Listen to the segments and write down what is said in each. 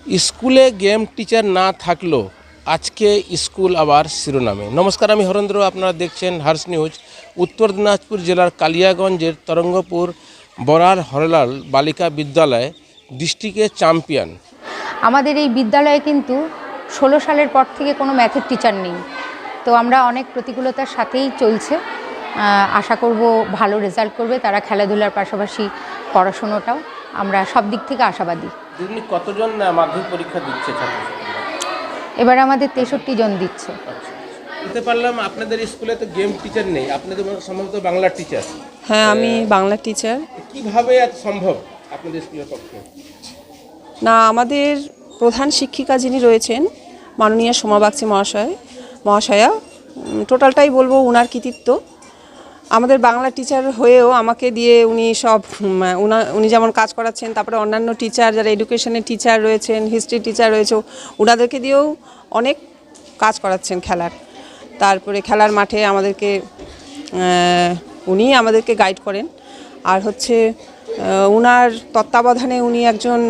স্কুলে game teacher না থাকলেও আজকে স্কুল আবার শিরোনামে। নমস্কার, আমি হরেন্দ্র। আপনারা দেখছেন হার্স নিউজ। উত্তর দিনাজপুর জেলার কালিয়াগঞ্জের তরঙ্গপুর বরার হরলাল বালিকা বিদ্যালয় ডিস্ট্রিক্টের চ্যাম্পিয়ন। আমাদের এই বিদ্যালয়ে কিন্তু 16 সালের পর থেকে কোনো ম্যাথের টিচার নেই। তো আমরা অনেক প্রতিকূলতার সাথেই চলছে। আশা করব ভালো রেজাল্ট করবে তারা, খেলাধুলার পাশাপাশি পড়াশুনোটাও। আমরা সব দিক থেকে আশাবাদী। কতজন মাধ্যমিক পরীক্ষা দিচ্ছে ছাত্রছাত্রীরা? এবার আমাদের 63 জন দিচ্ছে। বুঝতে পারলাম আপনাদের স্কুলে তো গেম টিচার নেই, আপনাদের সম্ভবত বাংলার টিচার। হ্যাঁ, আমি বাংলা টিচার। কিভাবে এত সম্ভব আপনাদের স্কুলের পক্ষে? না, আমাদের প্রধান শিক্ষিকা যিনি রয়েছেন মাননীয় সোমা বাগচি মহাশয়া, টোটালটাই বলবো ওনার কৃতিত্ব। আমাদের বাংলা টিচার হয়েও আমাকে দিয়ে উনি যেমন কাজ করাচ্ছেন, তারপরে অন্যান্য টিচার যারা এডুকেশনের টিচার রয়েছেন, হিস্ট্রি টিচার রয়েছে, ওনাদেরকে দিয়েও অনেক কাজ করাচ্ছেন খেলার। তারপরে খেলার মাঠে উনি আমাদেরকে গাইড করেন। আর হচ্ছে উনার তত্ত্বাবধানে উনি একজন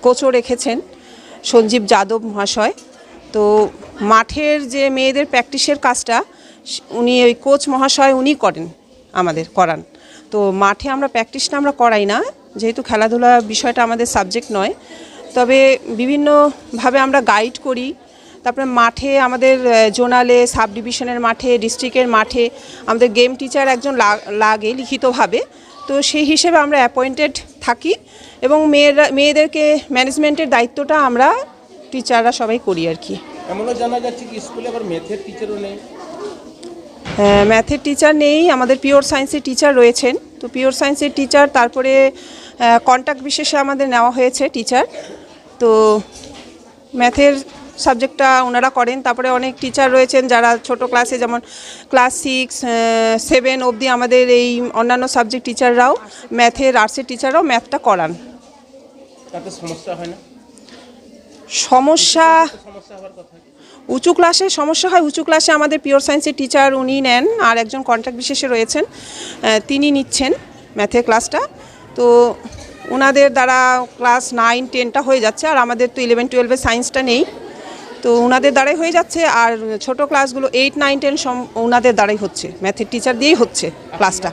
কোচও রেখেছেন, সঞ্জীব যাদব মহাশয়। তো মাঠের যে মেয়েদের প্র্যাকটিসের কাজটা উনি ওই কোচ মহাশয় উনি করান। তো মাঠে আমরা প্র্যাকটিসটা আমরা করাই না, যেহেতু খেলাধুলা বিষয়টা আমাদের সাবজেক্ট নয়। তবে বিভিন্নভাবে আমরা গাইড করি। তারপরে মাঠে আমাদের জোনালে, সাব ডিভিশনের মাঠে, ডিস্ট্রিক্টের মাঠে আমাদের গেম টিচার একজন লাগে লিখিতভাবে। তো সেই হিসেবে আমরা অ্যাপয়েন্টেড থাকি এবং মেয়েদেরকে ম্যানেজমেন্টের দায়িত্বটা আমরা টিচাররা সবাই করি আর কি। এমনও জানা যাচ্ছে কি স্কুলে আবার ম্যাথের টিচারও নেই। ম্যাথের টিচার নেই, আমাদের পিওর সায়েন্সের টিচার রয়েছেন। তো পিওর সায়েন্সের টিচার, তারপরে কন্ট্যাক্ট বিশেষে আমাদের নেওয়া হয়েছে টিচার। তো ম্যাথের সাবজেক্টটা ওনারা করেন। তারপরে অনেক টিচার রয়েছেন যারা ছোট ক্লাসে, যেমন ক্লাস 6, 7 অবধি আমাদের এই অন্যান্য সাবজেক্ট টিচাররাও, ম্যাথের আর্টসের টিচাররাও ম্যাথটা করান। তাতে সমস্যা হয় না? সমস্যা হওয়ার কথা। উঁচু ক্লাসে সমস্যা হয়। উঁচু ক্লাসে আমাদের পিওর সায়েন্সের টিচার উনি নেন, আর একজন কন্ট্যাক্ট বিশেষে রয়েছেন, তিনি নিচ্ছেন ম্যাথের ক্লাসটা। তো ওনাদের দ্বারা ক্লাস 9, 10টা হয়ে যাচ্ছে, আর আমাদের তো 11, 12 সায়েন্সটা নেই। তো ওনাদের দ্বারাই হয়ে যাচ্ছে। আর ছোট ক্লাসগুলো 8, 9, 10 ওনাদের দ্বারাই হচ্ছে, ম্যাথের টিচার দিয়েই হচ্ছে ক্লাসটা,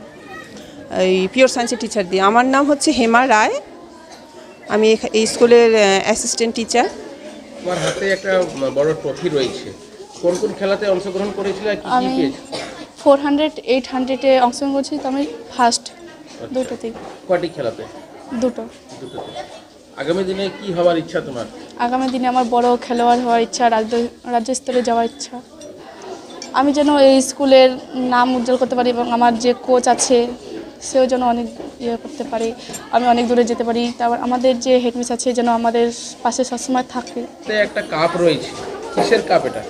এই পিওর সায়েন্সের টিচার দিয়ে। আমার নাম হচ্ছে হেমা রায়, আমি এই স্কুলের অ্যাসিস্ট্যান্ট টিচার। তোমার হাতে একটা বড় ট্রফি রয়েছে, কোন কোন খেলাতে অংশগ্রহণ করেছিলে আর কি কি পেয়েছো? 400, 800-এ অংশগ্রহণ করছি। তো আমি ফার্স্ট দুটোতেই। কয়টি খেলাতে? দুটো। আগামী দিনে কি হওয়ার ইচ্ছা তোমার? আগামী দিনে আমার বড় খেলোয়াড় হওয়ার ইচ্ছা, রাজ্য স্তরে যাওয়ার ইচ্ছা। আমি যেন এই স্কুলের নাম উজ্জ্বল করতে পারি এবং আমার যে কোচ আছে সেও যেন অনেক করতে পারে, আমি অনেক দূরে যেতে পারি। তারপর আমাদের যে হেডমিস আছে যেন আমাদের পাশে সবসময় থাকে। একটা কাপ রয়েছে, কিসের কাপ এটা?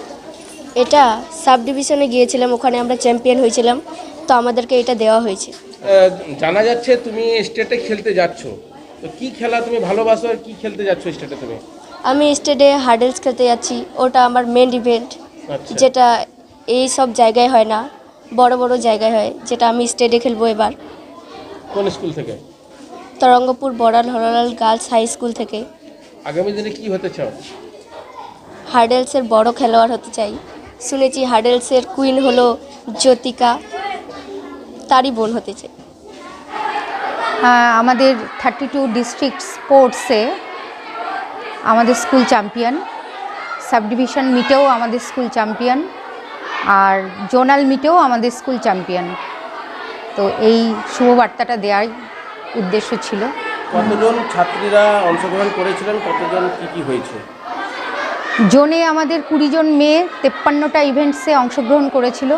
এটা সাব ডিভিশনে গিয়েছিলাম, ওখানে আমরা চ্যাম্পিয়ন হয়েছিলাম, তো আমাদেরকে এটা দেওয়া হয়েছে। জানা যাচ্ছে তুমি স্টেটে খেলতে যাচ্ছ, তো কি খেলা তুমি ভালোবাসো আর কি খেলতে যাচ্ছ স্টেটে তুমি? আমি স্টেটে হার্ডেলস খেলতে যাচ্ছি, ওটা আমার মেন ইভেন্ট, যেটা এই সব জায়গায় হয় না, বড় বড় জায়গায় হয়, যেটা আমি স্টেটে খেলবো এবার। কোন স্কুল থেকে? Tarangapur Baral Haralal girls high school থেকে। আগামী দিনে কি হতে চাও? হার্ডেলসের বড় খেলোয়াড় হতে চাই। শুনেছি হার্ডেলসের কুইন হলো জ্যোতিকা, তারই বোন হতে চাই। আমাদের 32 ডিস্ট্রিক্ট স্পোর্টসে আমাদের স্কুল চ্যাম্পিয়ন, সাব ডিভিশন মিটেও আমাদের স্কুল চ্যাম্পিয়ন, আর জোনাল মিটেও আমাদের স্কুল চ্যাম্পিয়ন। তো এই শুভবার্তাটা দেওয়ার উদ্দেশ্য ছিল। কতজন ছাত্রীরা অংশগ্রহণ করেছিলেন, কতজন কি হয়েছে? জোনে আমাদের 20 জন মেয়ে 53টা ইভেন্টসে অংশগ্রহণ করেছিল।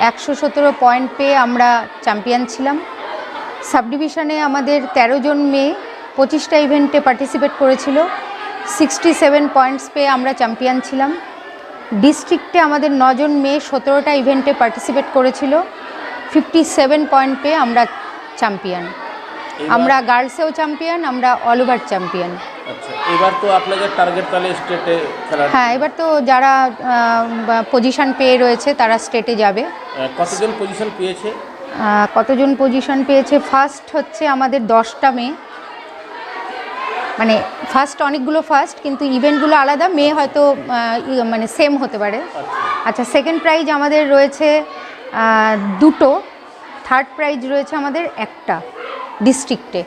117 পয়েন্ট পেয়ে আমরা চ্যাম্পিয়ন ছিলাম। সাব ডিভিশনে আমাদের 13 জন মেয়ে 25টা ইভেন্টে পার্টিসিপেট করেছিল, 67 পয়েন্টস পেয়ে আমরা চ্যাম্পিয়ন ছিলাম। ডিস্ট্রিক্টে আমাদের 9 জন মেয়ে 17টা ইভেন্টে পার্টিসিপেট করেছিল, 57 পয়েন্ট পেয়ে আমরা চ্যাম্পিয়ন। আমরা গার্লসেও চ্যাম্পিয়ন, আমরা অল ওভার চ্যাম্পিয়ন। আচ্ছা, এবার তো আপনাদের টার্গেট তাহলে স্টেটে খেলার? হ্যাঁ, এবার তো যারা পজিশন পেয়ে রয়েছে তারা স্টেটে যাবে। কতজন পজিশন পেয়েছে? কতজন পজিশন পেয়েছে? ফার্স্ট হচ্ছে আমাদের 10টা মেয়ে, মানে ফার্স্ট অনেকগুলো ফার্স্ট, কিন্তু ইভেন্টগুলো আলাদা, মেয়ে হয়তো মানে সেম হতে পারে। আচ্ছা, সেকেন্ড প্রাইজ আমাদের রয়েছে দুটো, থার্ড প্রাইজ রয়েছে আমাদের একটা ডিস্ট্রিক্টে।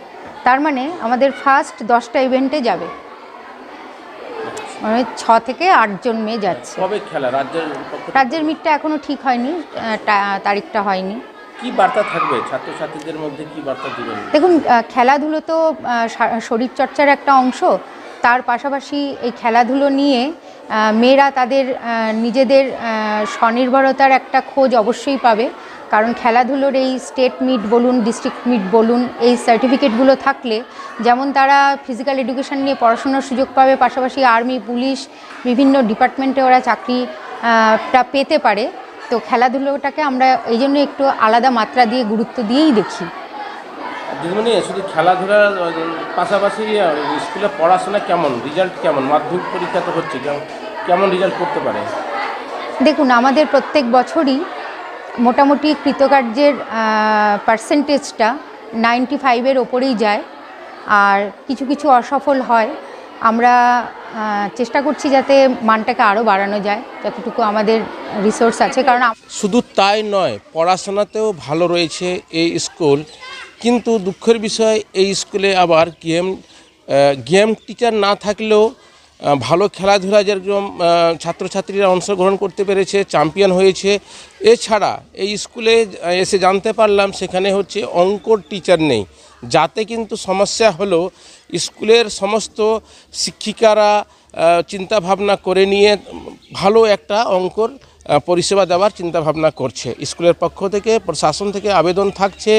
তার মানে আমাদের ফার্স্ট 10টা ইভেন্টে যাবে, মানে 6 থেকে 8 জন মেয়ে যাচ্ছে। কবে খেলা? রাজ্যের মিটটা এখনও ঠিক হয়নি, তারিখটা হয়নি। কি বার্তা থাকবে ছাত্রছাত্রীদের মধ্যে, কি বার্তা দিবেন? দেখুন, খেলাধুলো তো শরীরচর্চার একটা অংশ। তার পাশাপাশি এই খেলাধুলো নিয়ে মেয়েরা তাদের নিজেদের স্বনির্ভরতার একটা খোঁজ অবশ্যই পাবে, কারণ খেলাধুলোর এই স্টেট মিট বলুন, ডিস্ট্রিক্ট মিট বলুন, এই সার্টিফিকেটগুলো থাকলে যেমন তারা ফিজিক্যাল এডুকেশন নিয়ে পড়াশোনার সুযোগ পাবে, পাশাপাশি আর্মি, পুলিশ, বিভিন্ন ডিপার্টমেন্টে ওরা চাকরিটা পেতে পারে। তো খেলাধুলোটাকে আমরা এই জন্য একটু আলাদা মাত্রা দিয়ে, গুরুত্ব দিয়েই দেখি। দিদিমণি, শুধু খেলাধুলার পাশাপাশি স্কুলে পড়াশোনা কেমন, রেজাল্ট কেমন? মাধ্যমিক পরীক্ষা তো হচ্ছে, কেমন রেজাল্ট করতে পারে? দেখুন, আমাদের প্রত্যেক বছরই মোটামুটি কৃতকার্যের পার্সেন্টেজটা 95-এর ওপরেই যায়, আর কিছু কিছু অসফল হয়। আমরা চেষ্টা করছি যাতে মানটাকে আরও বাড়ানো যায়, যতটুকু আমাদের রিসোর্স আছে। কারণ শুধু তাই নয়, পড়াশোনাতেও ভালো রয়েছে এই স্কুল, কিন্তু দুঃখের বিষয় এই স্কুলে আবার গেম টিচার না থাকলেও ভালো খেলাধুলা যেরকম ছাত্রছাত্রীরা অংশগ্রহণ করতে পেরেছে, চ্যাম্পিয়ন হয়েছে। এছাড়া এই স্কুলে এসে জানতে পারলাম সেখানে হচ্ছে অঙ্কর টিচার নেই, যাতে কিন্তু সমস্যা হলো স্কুলের সমস্ত শিক্ষিকারা চিন্তাভাবনা করে নিয়ে ভালো একটা অঙ্কর পরিষেবা দেওয়ার চিন্তাভাবনা করছে। স্কুলের পক্ষ থেকে, প্রশাসন থেকে আবেদন থাকছে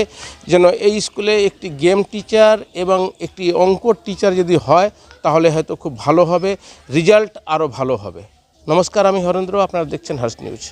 যেন এই স্কুলে একটি গেম টিচার এবং একটি অঙ্কর টিচার যদি হয় তাহলে হয়তো খুব ভালো হবে, রেজাল্ট আরও ভালো হবে। নমস্কার, আমি হরেন্দ্র, আপনারা দেখছেন হার্স নিউজ।